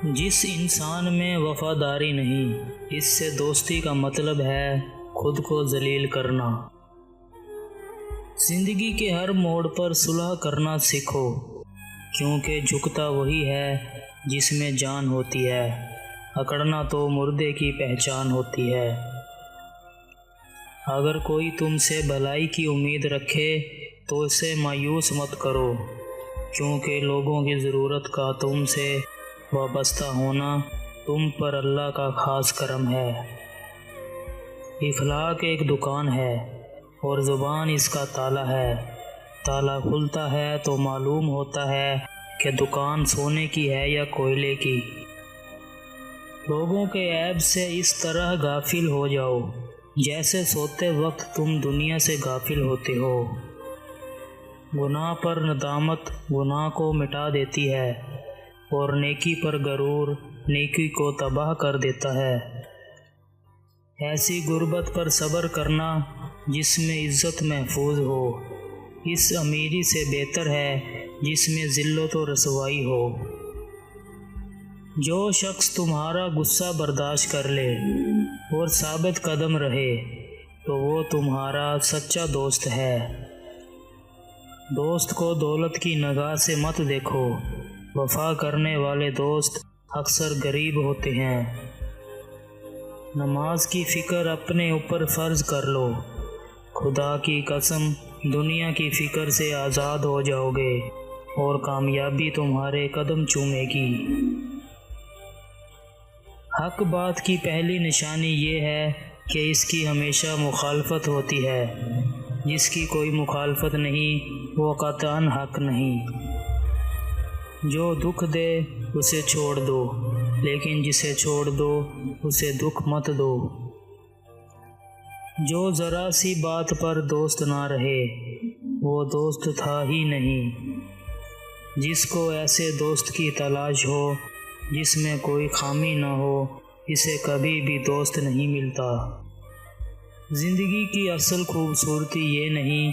جس انسان میں وفاداری نہیں، اس سے دوستی کا مطلب ہے خود کو ذلیل کرنا۔ زندگی کے ہر موڑ پر صلح کرنا سیکھو، کیونکہ جھکتا وہی ہے جس میں جان ہوتی ہے، اکڑنا تو مردے کی پہچان ہوتی ہے۔ اگر کوئی تم سے بھلائی کی امید رکھے تو اسے مایوس مت کرو، کیونکہ لوگوں کی ضرورت کا تم سے وابستہ ہونا تم پر اللہ کا خاص کرم ہے۔ اخلاق ایک دکان ہے اور زبان اس کا تالا ہے۔ تالا کھلتا ہے تو معلوم ہوتا ہے کہ دکان سونے کی ہے یا کوئلے کی۔ لوگوں کے عیب سے اس طرح غافل ہو جاؤ جیسے سوتے وقت تم دنیا سے غافل ہوتے ہو۔ گناہ پر ندامت گناہ کو مٹا دیتی ہے، اور نیکی پر غرور نیکی کو تباہ کر دیتا ہے۔ ایسی غربت پر صبر کرنا جس میں عزت محفوظ ہو، اس امیری سے بہتر ہے جس میں ذلت و رسوائی ہو۔ جو شخص تمہارا غصہ برداشت کر لے اور ثابت قدم رہے تو وہ تمہارا سچا دوست ہے۔ دوست کو دولت کی نگاہ سے مت دیکھو، وفا کرنے والے دوست اکثر غریب ہوتے ہیں۔ نماز کی فکر اپنے اوپر فرض کر لو، خدا کی قسم دنیا کی فکر سے آزاد ہو جاؤ گے اور کامیابی تمہارے قدم چومے گی۔ حق بات کی پہلی نشانی یہ ہے کہ اس کی ہمیشہ مخالفت ہوتی ہے۔ جس کی کوئی مخالفت نہیں وہ قطعاً حق نہیں۔ جو دکھ دے اسے چھوڑ دو، لیکن جسے چھوڑ دو اسے دکھ مت دو۔ جو ذرا سی بات پر دوست نہ رہے وہ دوست تھا ہی نہیں۔ جس کو ایسے دوست کی تلاش ہو جس میں کوئی خامی نہ ہو، اسے کبھی بھی دوست نہیں ملتا۔ زندگی کی اصل خوبصورتی یہ نہیں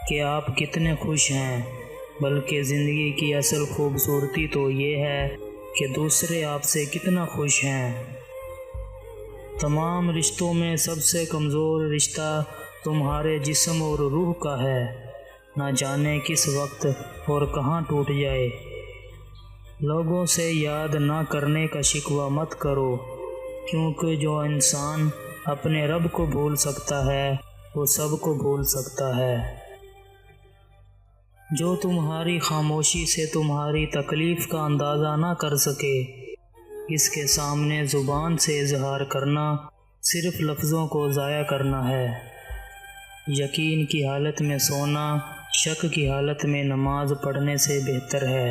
کہ آپ کتنے خوش ہیں، بلکہ زندگی کی اصل خوبصورتی تو یہ ہے کہ دوسرے آپ سے کتنا خوش ہیں۔ تمام رشتوں میں سب سے کمزور رشتہ تمہارے جسم اور روح کا ہے، نہ جانے کس وقت اور کہاں ٹوٹ جائے۔ لوگوں سے یاد نہ کرنے کا شکوہ مت کرو، کیونکہ جو انسان اپنے رب کو بھول سکتا ہے وہ سب کو بھول سکتا ہے۔ جو تمہاری خاموشی سے تمہاری تکلیف کا اندازہ نہ کر سکے، اس کے سامنے زبان سے اظہار کرنا صرف لفظوں کو ضائع کرنا ہے۔ یقین کی حالت میں سونا شک کی حالت میں نماز پڑھنے سے بہتر ہے۔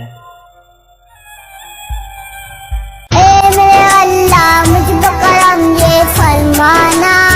اے میرے اللہ مجھ پر کرم یہ فرمانا۔